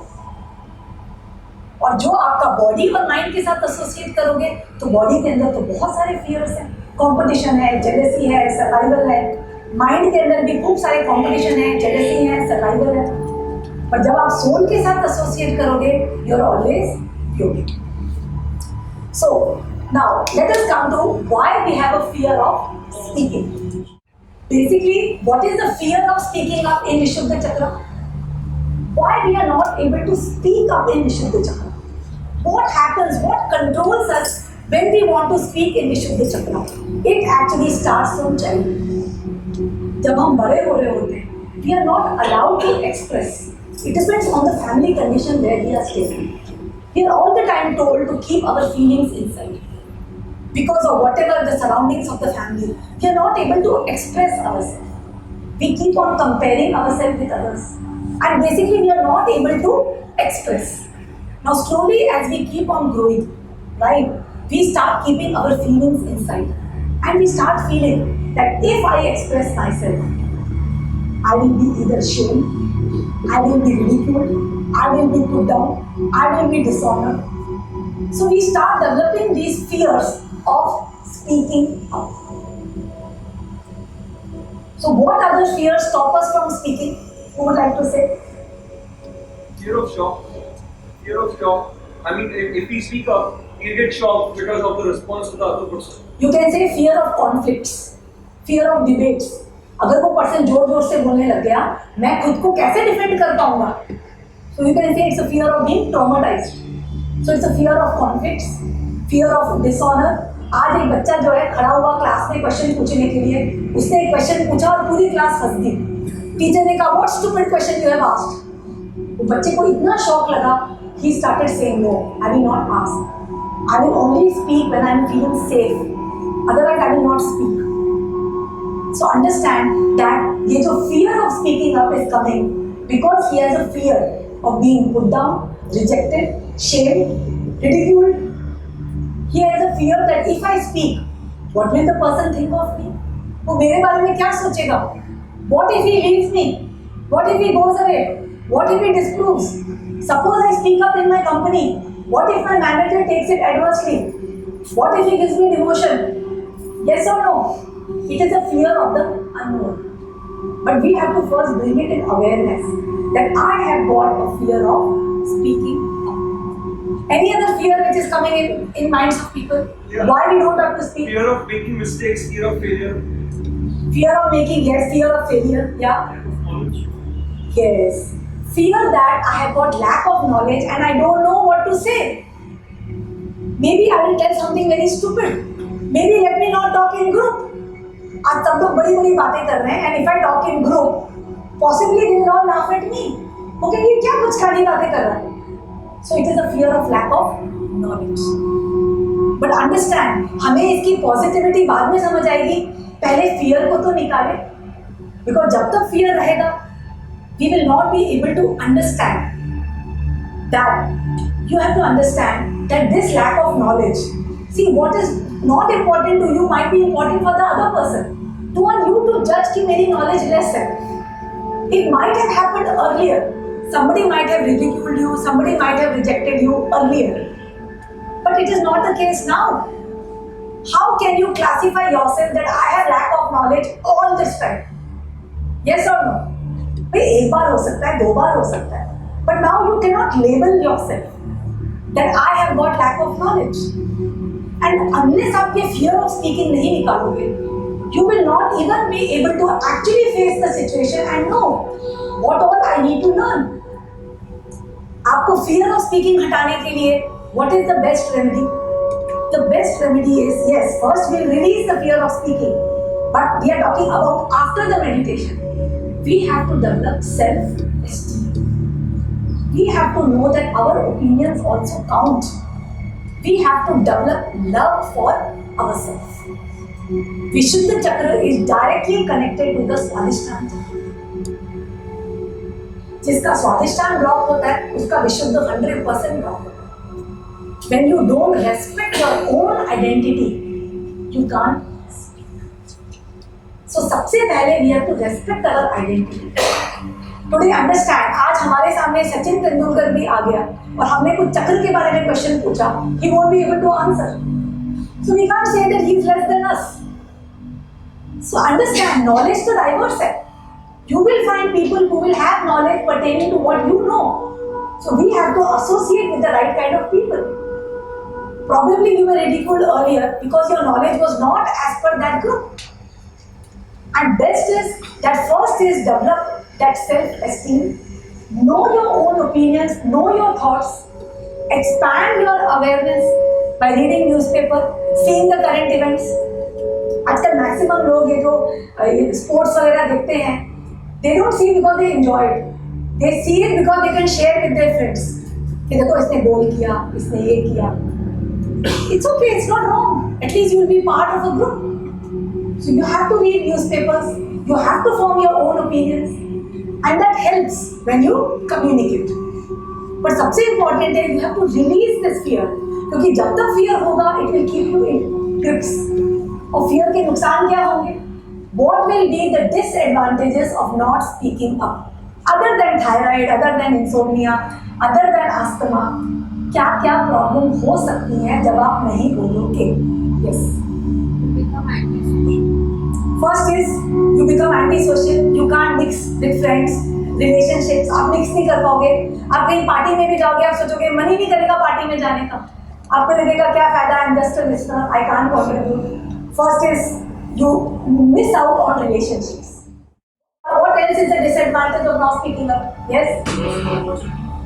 और जो आपका body और mind के साथ associate करोगे, तो body के अंदर तो बहुत सारे फियर्स हैं. कंपटीशन है, जेलसी है, सर्वाइवल है. माइंड के अंदर भी खूब सारे कंपटीशन है, जेलसी है, सर्वाइवल है. पर जब आप सोल के साथ एसोसिएट करोगे, you are always pure. So now let us come to why we have a fear of speaking. Basically what is the fear of speaking up in Vishuddha chakra? Why we are not able to speak up in Vishuddha Chakra? What happens? What controls us when we want to speak in Vishuddha Chakra? It actually starts from childhood. जब हम बड़े हो रहे होते हैं, we are not allowed to express. It depends on the family condition where we are staying. We are all the time told to keep our feelings inside. Because of whatever the surroundings of the family, we are not able to express ourselves. We keep on comparing ourselves with others. And basically we are not able to express. Now slowly as we keep on growing, right, we start keeping our feelings inside. And we start feeling that if I express myself, I will be either shamed, I will be ridiculed, I will be put down, I will be dishonored. So we start developing these fears of speaking up. So what other fears stop us from speaking? Who would like to say? Fear of shock. Fear of shock. I mean, if we speak up, we get shocked because of the response to the other person. You can say fear of conflicts, fear of debates. अगर वो person जोर जोर से बोलने लग गया, मैं खुद को कैसे डिफेंड कर पाऊंगा? So you can say it's a fear of being traumatized. So it's a fear of conflicts, fear of dishonor. आज एक बच्चा जो है खड़ा हुआ क्लास में क्वेश्चन पूछने के लिए, उसने एक क्वेश्चन पूछा और पूरी क्लास हंस दी. टीचर ने कहा what stupid question you have asked. वो बच्चे को इतना शॉक लगा, he started saying no, I will not ask. I will only speak when I am feeling safe, otherwise I will not speak. So understand that ये जो fear of speaking up is coming because he has a fear of being put down, rejected, shamed, ridiculed. He has a fear that if I speak, what will the person think of me? वो मेरे बारे में क्या सोचेगा? What if he leaves me? What if he goes away? What if he disapproves? Suppose I speak up in my company. What if my manager takes it adversely? What if he gives me demotion? Yes or no? It is a fear of the unknown. But we have to first bring it in awareness that I have got a fear of speaking. Any other fear which is coming in minds of people? Yeah. Why we don't have to speak? Fear of making mistakes, fear of failure. Fear of making, yes, fear of failure, yeah. Lack of knowledge. Yes. Fear that I have got lack of knowledge and I don't know what to say. Maybe I will tell something very stupid. Maybe let me not talk in group. आज सब लोग बड़ी बड़ी बातें कर रहे हैं and if I talk in group, possibly they will all laugh at me. वो कहेंगे क्या कुछ खाली बातें कर रहा है. So it is a fear of lack of knowledge. But understand, हमें इसकी पॉजिटिविटी बाद में समझ आएगी. पहले fear को तो निकाले. Because जब तक fear रहेगा, we will not be able to understand that. You have to understand that this lack of knowledge, see what is not important to you might be important for the other person. Who are you to judge कि मेरी knowledge less है? It might have happened earlier. Somebody might have ridiculed you, somebody might have rejected you earlier. But it is not the case now. How can you classify yourself that I have lack of knowledge all this time? Yes or no? भाई एक बार हो सकता है, दो बार हो सकता है. But now you cannot label yourself that I have got lack of knowledge. And unless आप ये fear of speaking नहीं निकालोगे, you will not even be able to actually face the situation and know what all I need to learn. आपको fear of speaking हटाने के लिए what is the best remedy? The best remedy is, yes, first we'll release the fear of speaking, but we are talking about after the meditation. We have to develop self-esteem. We have to know that our opinions also count. We have to develop love for ourselves. Vishuddha Chakra is directly connected to the Swadhisthana Chakra. जिसका Swadhisthana block होता है, उसका विशुद्ध 100% block होता है. When you don't respect your own identity, you can't speak. So सबसे पहले we have to respect our identity. Today understand, आज हमारे सामने सचिन तेंदुलकर भी आ गया और हमने कुछ चक्र के बारे में क्वेश्चन पूछा, he won't be able to answer. So we can't say that he is less than us. So understand, knowledge तो diverse है. You will find people who will have knowledge pertaining to what you know. So we have to associate with the right kind of people. Probably you were ridiculed earlier because your knowledge was not as per that group. And best is that first is develop that self-esteem. Know your own opinions, know your thoughts, expand your awareness by reading newspaper, seeing the current events. आजकल maximum लोग ये जो sports वगैरह देखते हैं, they don't see because they enjoy it. They see it because they can share with their friends. कि देखो इसने गोल किया, इसने ये किया. It's okay, it's not wrong. At least you will be part of a group. So you have to read newspapers, you have to form your own opinions, and that helps when you communicate. But सबसे important है, you have to release this fear. क्योंकि जब तक fear होगा, it will keep you in grips. और fear के नुकसान क्या होंगे? What will be the disadvantages of not speaking up? Other than thyroid, other than insomnia, other than asthma, क्या क्या प्रॉब्लम हो सकती हैं जब आप नहीं बोलोगे? Yes. Become antisocial. First is you become antisocial. You can't mix with friends, relationships. आप mix नहीं कर पाओगे. आप कहीं पार्टी में भी जाओगे, आप सोचोगे मन ही नहीं करेगा पार्टी में जाने का. आपको लगेगा क्या फायदा? I'm just a listener. I can't contribute. First is you miss out on relationships. What else is the disadvantage of not speaking up? Yes.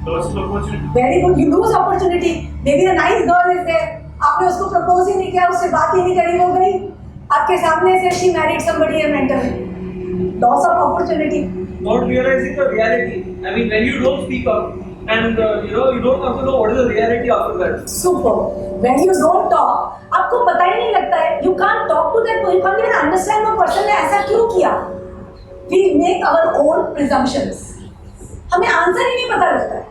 Loss of opportunity. Very good. You lose opportunity. Maybe a nice girl is there. आपने उसको propose ही नहीं किया, उससे बात ही नहीं करी, वो गई आपके सामने से she married somebody mentally. Loss of opportunity. Not realizing the reality. I mean, when you don't speak up and you don't come to know what is the reality after that. Super. When you don't talk, आपको पता ही नहीं लगता है. You can't talk to that person. You can't even understand वो person ने ऐसा क्यों किया. We make our own presumptions. हमें आंसर ही नहीं पता लगता है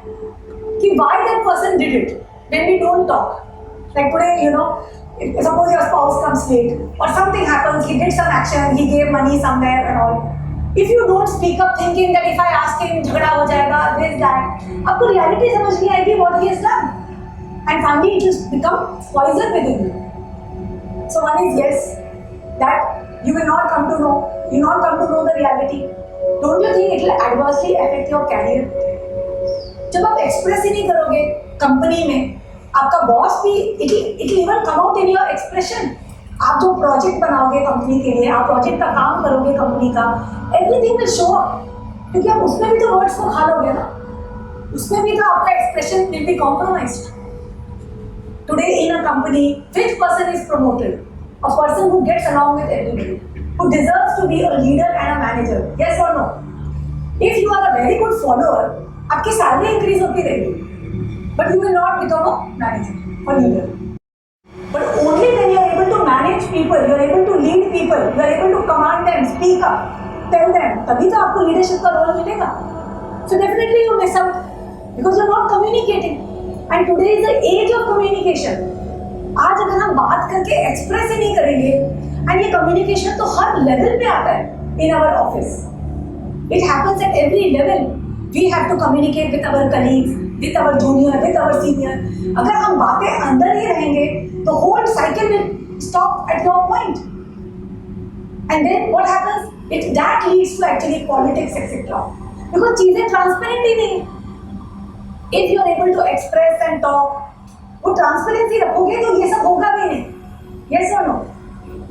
कि why that person did it when we don't talk. Like today, suppose your spouse comes late or something happens, he did some action, he gave money somewhere and all. If you don't speak up thinking that if I ask him, झगड़ा हो जाएगा, this, that, आपको reality समझ नहीं आएगी what he has done. And finally it will become poison within you. So one is yes, that you will not come to know the reality. Don't you think it will adversely affect your career? जब आप express ही नहीं करोगे company में, आपका boss भी it will even come out in your expression. आप जो project बनाओगे कंपनी के लिए, आप प्रोजेक्ट का काम करोगे कंपनी का, एवरीथिंग विल शो अप, क्योंकि आप उसमें भी तो वर्ड्स को खा लोगे ना, उसमें भी तो आपका expression will be compromised. Today in a company which person is promoted? A person who gets along with everybody, who deserves to be a leader and a manager, yes or no? If you are a very good follower, आपकी salary increase होती रहेगी, but you will not become a manager or leader. But only when you are able to manage people, you are able to lead people, you are able to command them, speak up, tell them, तभी तो आपको leadership का role मिलेगा. So definitely you miss out because you are not communicating. And today is the age of communication. आज अगर हम बात करके एक्सप्रेस ही नहीं करेंगे, एंड ये कम्युनिकेशन तो हर लेवल पे आता है in our office. It happens at every level. We have to communicate with our colleagues, with our junior, with our senior. अगर हम बातें अंदर ही रहेंगे तो whole cycle will stop at your point. And then what happens? It that leads to actually politics etcetera, because चीजें transparent ही नहीं. If you are able to express and talk, वो ट्रांसपेरेंसी रखोगे तो ये सब होगा भी नहीं. Yes or no?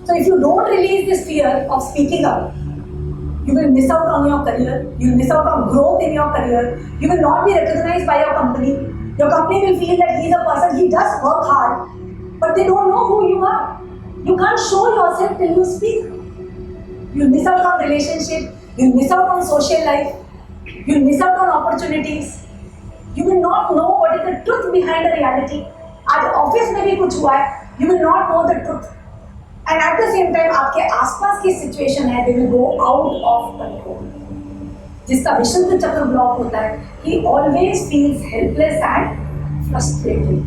So if you don't release this fear of speaking up, you will miss out on your career, you will miss out on growth in your career, you will not be recognized by your company. Your company will feel that he is a person, he does work hard, but they don't know who you are. You can't show yourself till you speak. You'll miss out on relationship, you'll miss out on social life, you'll miss out on opportunities. You will not know what is the truth behind the reality. आज office में भी कुछ हुआ है, you will not know the truth. And at the same time आपके आसपास की situation है, they will go out of control. जिसका विशुद्ध चक्र ब्लॉक होता है, he always feels helpless and frustrated.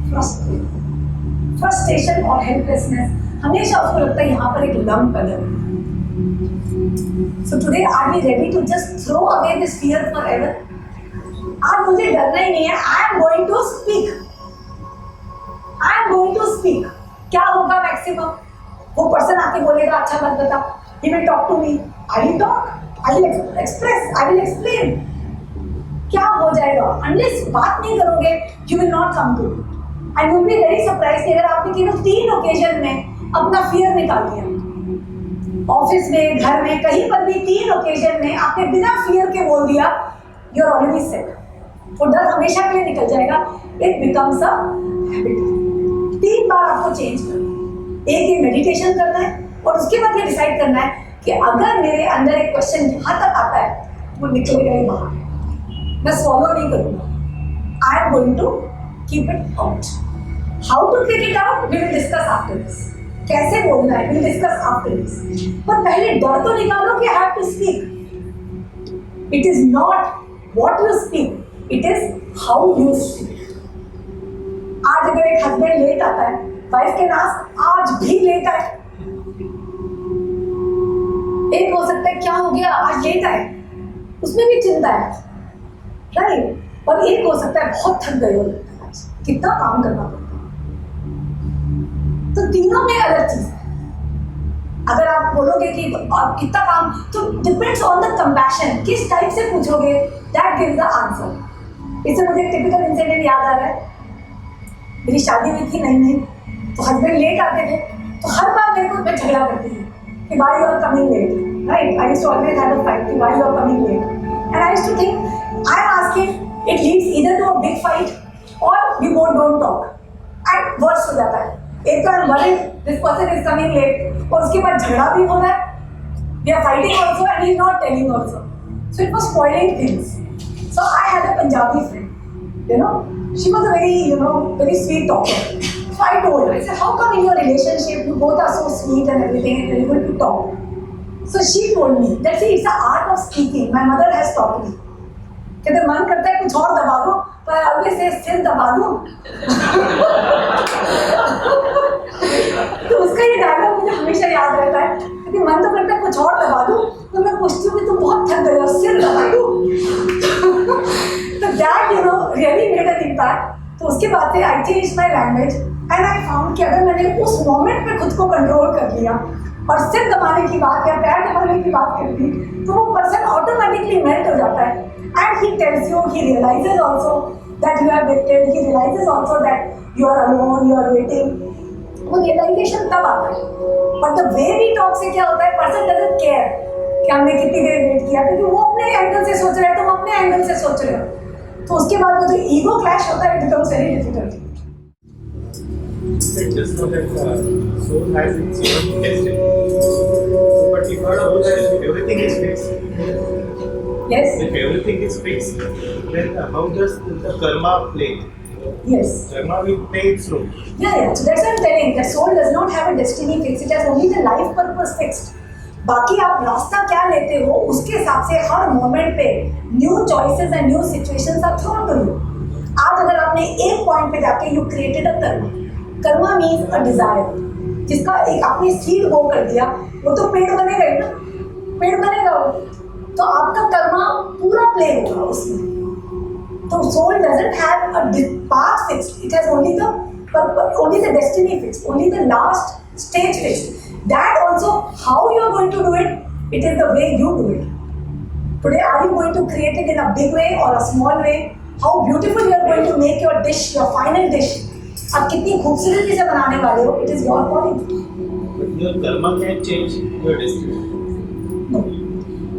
Frustration और helplessness हमेशा उसको लगता है यहाँ पर एक lump है. So today are we ready to just throw away this fear forever? आज मुझे डरना ही नहीं है. I am going to speak. क्या होगा मैक्सिमम? वो पर्सन आके बोलेगा अच्छा मत बता. He will talk to me. I will talk. I will express. I will explain. क्या हो जाएगा? Unless बात नहीं करोगे, you will not come to. I will be very surprised कि अगर आपने केवल 3 ओकेजन में अपना फियर निकाल दिया, ऑफिस में, घर में, कहीं पर भी 3 ओकेजन में आपने बिना फियर के बोल दिया, you are already set. वो डर हमेशा के लिए निकल जाएगा. It becomes a habit. 3 बार आपको चेंज करना है. एक ये मेडिटेशन करना है और उसके बाद ये डिसाइड करना है कि अगर मेरे अंदर एक क्वेश्चन यहाँ तक आता है वो निकलेगा ही बाहर, मैं सॉल्व नहीं करूँगा. I am going to keep it out. How to keep it out we will discuss after this. कैसे बोलना है we will discuss after this. पर पहले डर तो निकालो कि I have to speak. It is not what you speak, it is how you speak. आज अगर एक हस्बैंड लेट आता है, वाइफ कैन आस्क आज भी लेट आए. एक हो सकता है क्या हो गया आज लेट आए, उसमें भी चिंता है, राइट. और एक हो सकता है बहुत थक गए हो, कितना काम करना पड़ता है. तो तीनों में अलग चीज है. अगर आप बोलोगे कि आप कितना काम, तो डिपेंड्स ऑन द कंपैशन. किस टाइप से पूछोगे, दैट गिव्स द आंसर. इससे मुझे एक टिपिकल इंसिडेंट याद आ रहा है. मेरी शादी हुई थी नई, तो हस्बैंड लेट आते थे, तो हर बार मेरे को मैं झगड़ा करती थी कि why you are coming late, right? I used to always have a fight कि why you are coming late, and I used to think I am asking, it leads either to a big fight or we both don't talk, and worse हो जाता है. एक तो I'm worried this person is coming late और उसके बाद झगड़ा भी हो रहा है, we are fighting also and he is not telling also, so it was spoiling things. So I had a Punjabi friend, you know. She was a very sweet talker. So I told her, I said, how come in your relationship you both are so sweet and everything and you're able to talk? So she told me that see, it's the art of speaking. My mother has taught me. कहते मन करता है कुछ और दबा दो, पर always say सिर दबा दो. तो उसका ये डायलॉग मुझे हमेशा याद रहता है, क्योंकि मन तो करता है कुछ और दबा दो, तो मैं पूछती हूँ कि तुम बहुत थक गए हो, सिर दबा दो. तो that really made an impact. तो उसके बाद से I changed my language and I found कि अगर मैंने उस मोमेंट पे खुद को कंट्रोल कर लिया और सिर दबाने की बात या पैर दबाने की बात करती, तो वो पर्सन ऑटोमेटिकली मेल्ट हो जाता है. And he tells you, he realises also that you have waited, he realises also that you are alone, you are waiting. वो रियलाइजेशन तब आता है. But the way we talk से क्या होता है, पर्सन डजंट केयर कि हमने कितनी देर वेट किया, क्योंकि वो अपने एंगल से सोच रहे हैं, तुम अपने एंगल से सोच रहे हो. तो उसके बाद वो जो ईगो क्लैश होता है, it becomes very difficult. It just know that soul has its own destiny. So, but if everything is fixed, Yes. if everything is fixed, then how does the karma play? Yes. Karma will play its role. Yeah, yeah. So that's what I'm telling. The soul does not have a destiny fixed. It has only the life purpose fixed. बाकी आप रास्ता क्या लेते हो, उसके हिसाब से हर मोमेंट पे new choices and new situations are thrown to you. आज अगर आपने एक पॉइंट पे जाके you created a karma. Karma means a desire, जिसका एक आपने सीड गो कर दिया, वो तो पेड़ बनेगा ही ना, पेड़ बनेगा वो. तो आपका कर्मा पूरा प्ले होगा उसमें. तो soul doesn't have a path fixed, it has only the destiny fixed, only the last stage fixed. That also, how you are going to do it, it is the way you do it. Today, are you going to create it in a big way or a small way? How beautiful you are going to make your dish, your final dish. आप कितनी खूबसूरती से बनाने वाले हो, it is your calling. But your karma can change your destiny. No,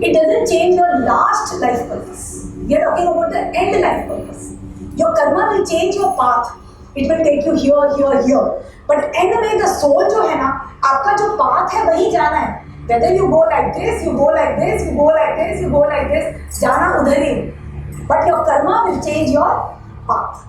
it doesn't change your last life purpose. We are talking about the end life purpose. Your karma will change your path. It will take you here, here, here. But end में the soul जो है ना, आपका जो path है वही जाना है. Whether you go like this, you go like this, you go like this, you go like this, जाना उधर ही. But your karma will change your path.